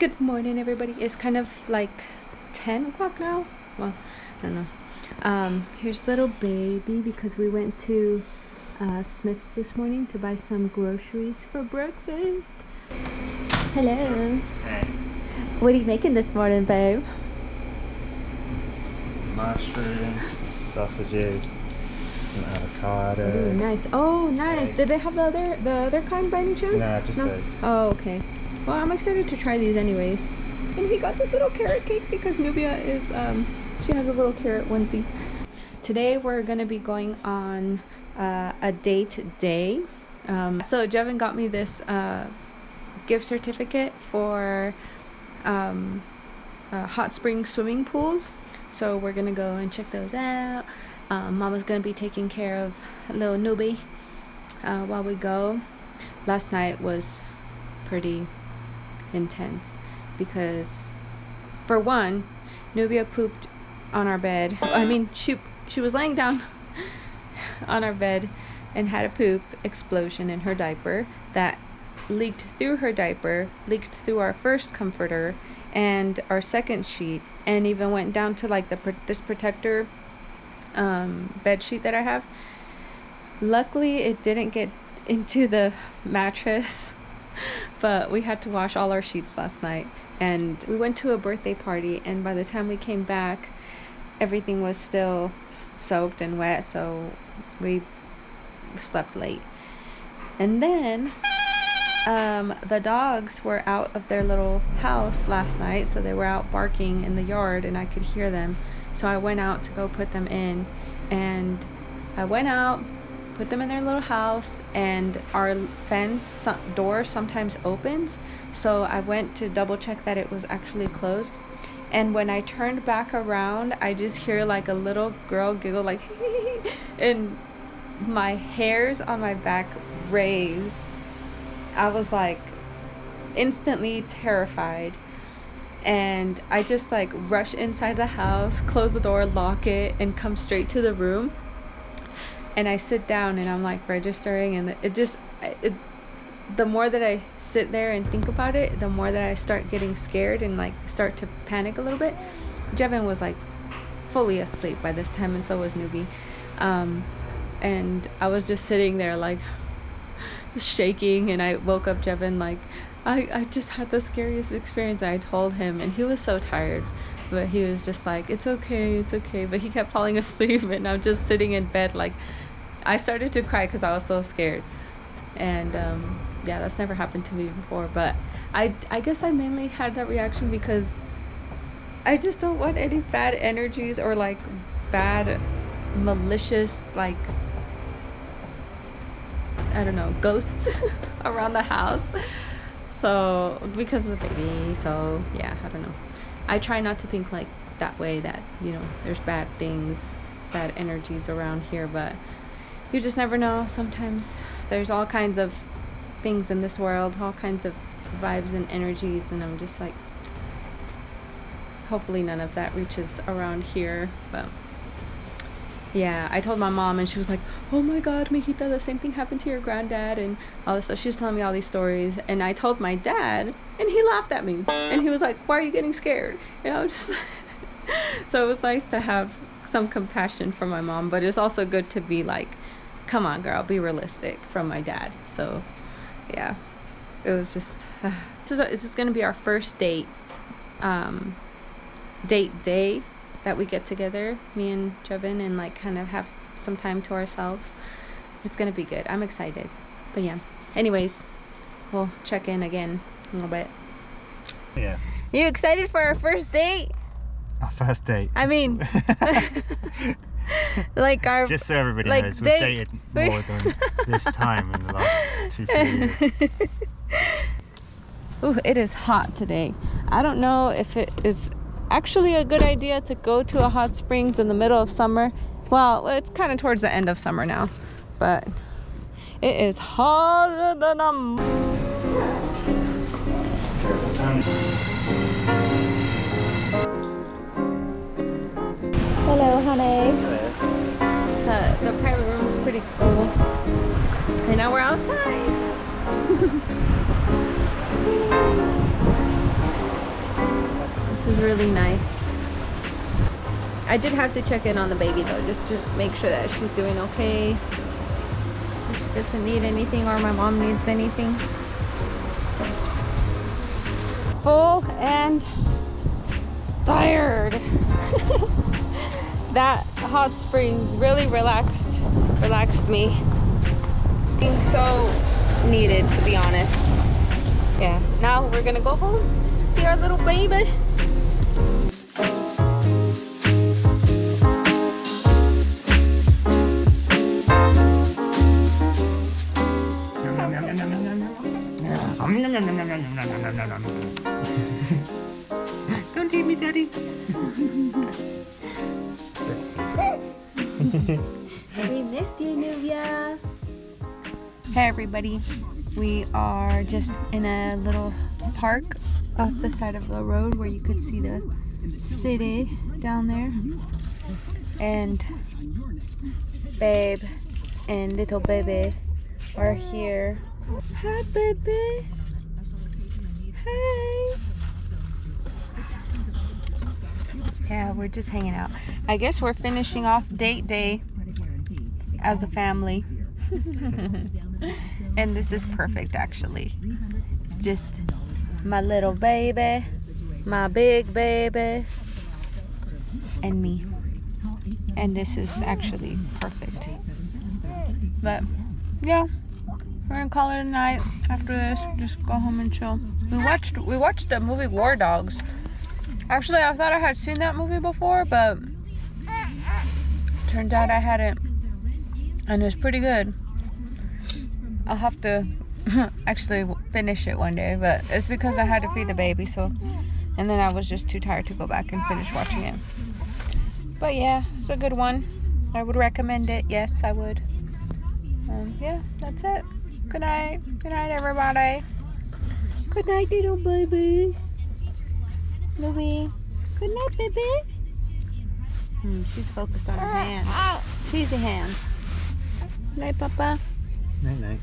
Good morning, everybody. It's kind of like 10 o'clock now. Well, I don't know. Here's little baby because we went to Smith's this morning to buy some groceries for breakfast. Hello. Hey. What are you making this morning, babe? Some mushrooms, some sausages, some avocado. Ooh, nice. Oh, nice. Eggs. Did they have the other kind by any chance? No, it just says. Oh, okay. Well, I'm excited to try these anyways. And he got this little carrot cake because Nubia is, she has a little carrot onesie. Today we're going to be going on a date day. So Jevin got me this gift certificate for hot spring swimming pools. So we're going to go and check those out. Mama's going to be taking care of little Nubie while we go. Last night was pretty intense because, for one, Nubia pooped on our bed. I mean, she was laying down on our bed and had a poop explosion in her diaper that leaked through her diaper, leaked through our first comforter and our second sheet, and even went down to like this protector bed sheet that I have. Luckily it didn't get into the mattress, but we had to wash all our sheets last night, and we went to a birthday party, and by the time we came back everything was still soaked and wet, so we slept late. And then the dogs were out of their little house last night, so they were out barking in the yard and I could hear them, so I went out to go put them in, and I went out, put them in their little house, and our fence door sometimes opens, so I went to double check that it was actually closed. And when I turned back around, I just hear like a little girl giggle like and my hairs on my back raised. I was like instantly terrified, and I just like rush inside the house, close the door, lock it, and come straight to the room. And I sit down and I'm like registering, and the more that I sit there and think about it, the more that I start getting scared and like start to panic a little bit. Jevin was like fully asleep by this time, and so was Nubie. And I was just sitting there like shaking, and I woke up Jevin like, I just had the scariest experience. I told him, and he was so tired, but he was just like, it's okay, but he kept falling asleep, and I'm just sitting in bed like, I started to cry because I was so scared. And yeah, that's never happened to me before, but I guess I mainly had that reaction because I just don't want any bad energies or like bad malicious, like, I don't know, ghosts around the house. So because of the baby, so yeah, I don't know. I try not to think like that way, that, you know, there's bad things, bad energies around here, but you just never know. Sometimes there's all kinds of things in this world, all kinds of vibes and energies, and I'm just like, hopefully none of that reaches around here. But yeah, I told my mom, and she was like, oh my god, Mijita, the same thing happened to your granddad and all this stuff. She was telling me all these stories, and I told my dad, and he laughed at me, and he was like, why are you getting scared? You know, just so it was nice to have some compassion for my mom, but it's also good to be like, come on girl, be realistic, from my dad. So yeah, it was just this is gonna be our first date day that we get together, me and Jevin, and like kind of have some time to ourselves. It's gonna be good. I'm excited. But yeah, anyways, we'll check in again a little bit. Yeah. You excited for our first date? Our first date. I mean, like our, just so everybody like, knows, we've dated more than this time in the last 2-3 years. Ooh, it is hot today. I don't know if it is actually a good idea to go to a hot springs in the middle of summer. Well, it's kind of towards the end of summer now, but it is hotter than a... Hello, honey. Hello. The private room is pretty cool. And now we're outside. is really nice. I did have to check in on the baby though, just to make sure that she's doing okay. If she doesn't need anything or my mom needs anything. Full and tired. That hot springs really relaxed me. Being so needed, to be honest. Yeah, now we're gonna go home, see our little baby. Don't eat me, Daddy. We missed you, Nubia. Hey everybody, we are just in a little park off the side of the road where you could see the city down there. And babe and little baby are here. Hi baby. Hi. Yeah, we're just hanging out. I guess we're finishing off date day as a family. And this is perfect actually. It's just my little baby, my big baby, and me. And this is actually perfect. But yeah, we're gonna call it a night after this. Just go home and chill. We watched the movie War Dogs. Actually, I thought I had seen that movie before, but turned out I hadn't. And it's pretty good. I'll have to actually finish it one day, but it's because I had to feed the baby, so. And then I was just too tired to go back and finish watching it. But yeah, it's a good one. I would recommend it. Yes, I would. Yeah, that's it. Good night. Good night, everybody. Good night, little baby. Louie. Good night, baby. She's focused on her hand. She's a hand. Night, Papa. Night, night.